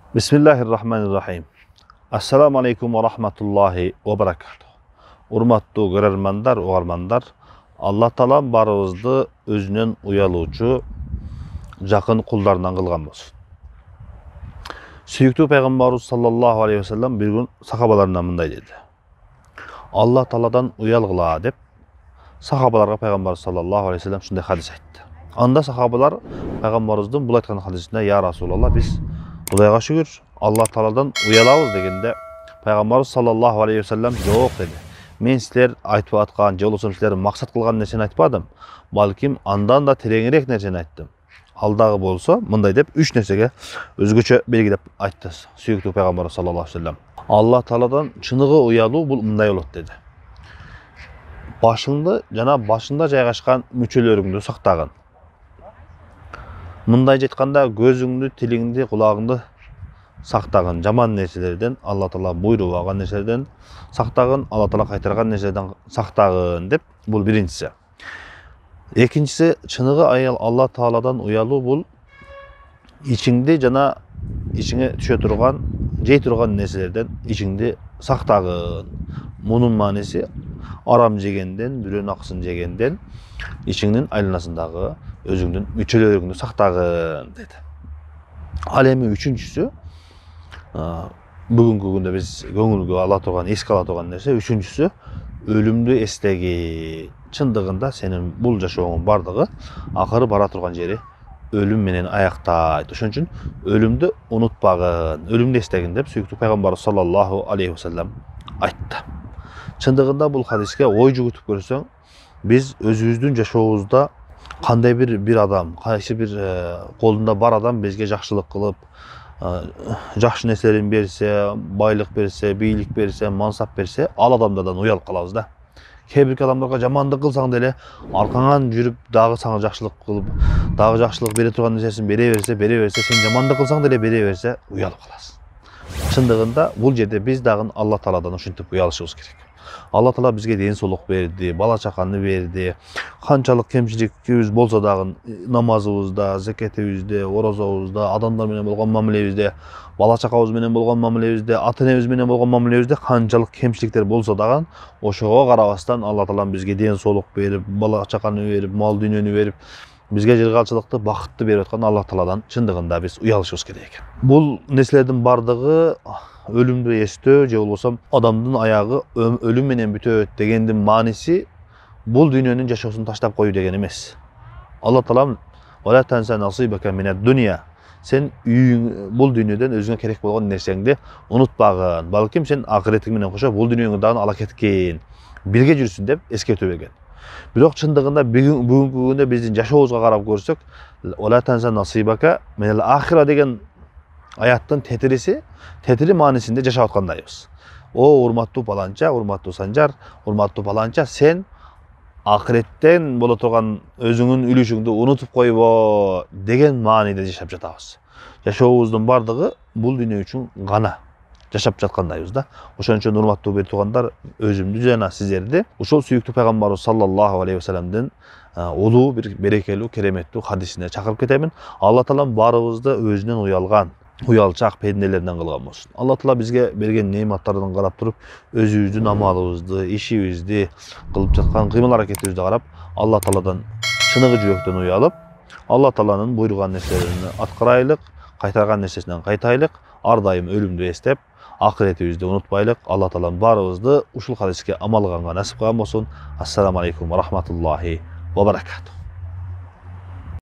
Bismillahirrahmanirrahim. Assalamu alaikum wa rahmatullahi wa barakatuh. Urmattуу görermanдар, ugarmanдар, Allah taala barыбызды özünün uyaluvчу, жақын кулдарынан кылган болсун. Сүйүктүү пайгамбарыбыз саллаллаху алейхи ва саллям bir gün сахабаларына мындай dedi. Allah Taala'dan uyalgıla dep sahabalarga пайгамбарыбыз саллаллаху алейхи ва саллям шундай хадис айтты. Анда сахабалар пайгамбарыбыздын бул айткан хадисине "Я Расулалла, biz Kudayga şükür Allah Taala'dan uyalabız" degende Peygamberimiz sallallahu aleyhi ve sellem "Yok" dedi. Men sizler aytып atkan, же болбосо sizler maksat kılgan nersени айтпадым. Balkim andan da terеңирээк nersени айттым. Alдағы bolsa мындай деп 3 nersege özgöçө belgilep aytты. Sүйүктүү Peygamberimiz sallallahu aleyhi ve sellem. Allah Taala'dan çınıgı uyalуу bul mындай болот dedi. Başında жайгашкан мүчөлөрүңдү сактагын. Мындай айтканда көзүңдү, тилиңди, кулагыңды сактагын. Жаман нерселерден, Allah Taala буйруп алган нерселерден сактагын, Allah Taala кайтарган нерселерден сактагын деп бул биринчиси. Экинчиси, чыныгы Allah Taala'dan уялуу бул ичиңди жана ичиңе түшө турган, жей турган нерселерден ичиңди сактагын. Мунун мааниси арам жегенден, бирөөнүн акысын жегенден ичиңдин айланасындагы өзүңдүн мүчөлөрүңдү сактагын деди. Ал эми үчүнчүсү, бүгүнкү күндө биз көңүлгө ала турган, эске ала турган нерсе, үчүнчүсү өлүмдү эстеги. Чындыгында сенин бул жашооңдун бардыгы акыры бара турган жери өлүм менен аяктайт. Ошон үчүн өлүмдү унутпагын, өлүмдү эстегин деп сүйүктүү пайгамбарыбыз саллаллаху алейхи ва саллям айтты. Чындыгында бул хадиске ой жүгүтүп көрсөң, биз өзүбүздүн жашообузда кандай bir адам, кайсы bir колунда бар адам бизге жакшылык кылып, жакшы нерселерин берсе, байлык берсе, бийлик берсе, мансап берсе, ал адамдардан уялып калабыз да. Кээ бир адамдарга жамандык кылсаң деле, аркаңан жүрүп, дагы сага жакшылык кылып, дагы жакшылык бере турган нерсесин бере берсе, сен жамандык кылсаң деле бере берсе, уялып каласың. Чындыгында бул жерде биз дагы Allah Taala'dan ушинтип уялышыбыз керек. Allah Taala bizge ден соолук берди, бала чаканы берди. Канчалык кемчиликибиз болсо дагы намазыбызда, закетибизде, орозобузда, адамдар менен болгон мамилебизде, бала чакабыз менен болгон мамилебизде, ата-энебиз менен болгон мамилебизде канчалык кемчиликтер болсо дагы ошого карабастан Allah Taala bizge ден соолук берип, бала чаканы берип, мал дүйнөнү берип, bizge жыргалчылыкты, бакытты берип аткан Allah Taala'dan чындыгында биз уялышыбыз керек экен. Бул нерселердин бардыгы өлүмдү эстөө, же болбосо адамдын аягы өлүм менен бүтөт дегендин мааниси бул дүйнөнүн жашоосун таштап коюу деген эмес. Allah Taala "Ва танса насибака минад дуния" сен бул дүйнөдөн өзүңө керек болгон нерсеңди унутпагын. Балким сен акыретиң менен кошо бул дүйнөңдү дагы ала кеткен. Бирге жүрсүн деп эскертүү берген. Бирок чындыгында бүгүнкү күндө биздин жашообузга карап көрсөк, "Ва танса насибака минал ахира" деген аяттын тетири маанисинде жашап аткандайбыз. О урматтуу паланча, урматтуу Санжар, урматтуу паланча, сен акыреттен боло турган өзүңүн үлүшүңдү унутуп койбо деген мааниде жашап жатабыз. Жашообуздун бардыгы бул дүйнө үчүн гана жашап жаткандайбыз да. Ошон үчүн урматтуу бир туугандар, өзүмдү жана сиздерди ушул сүйүктүү пайгамбарыбыз саллаллаху алейхи ва салламдын улуу бир берекелүү, кереметтүү хадисине чакырып кетемин. Allah Taala барыбызды өзүнөн уялган, уялчак пенделерден кылган болсун. Allah Taala бизге берген неаматтардан карап туруп, өзүбүздүн амалыбызды, ишибизди, кылып жаткан кыймыл-аракетибизди карап, Allah Taala'dan чыныгы жүрөктөн уялып, Allah Taala'нын буйруган нерселерин аткарайлык, кайтарган нерсесинен кайтайлык, ар дайым өлүмдү эстеп, акыретибизди унутпайлык. Allah Taala'нын барыбызды ушул хадиске амал кылганга насип кылган болсун. Ассаламу алейкум ва рахматуллахи ва баракатух.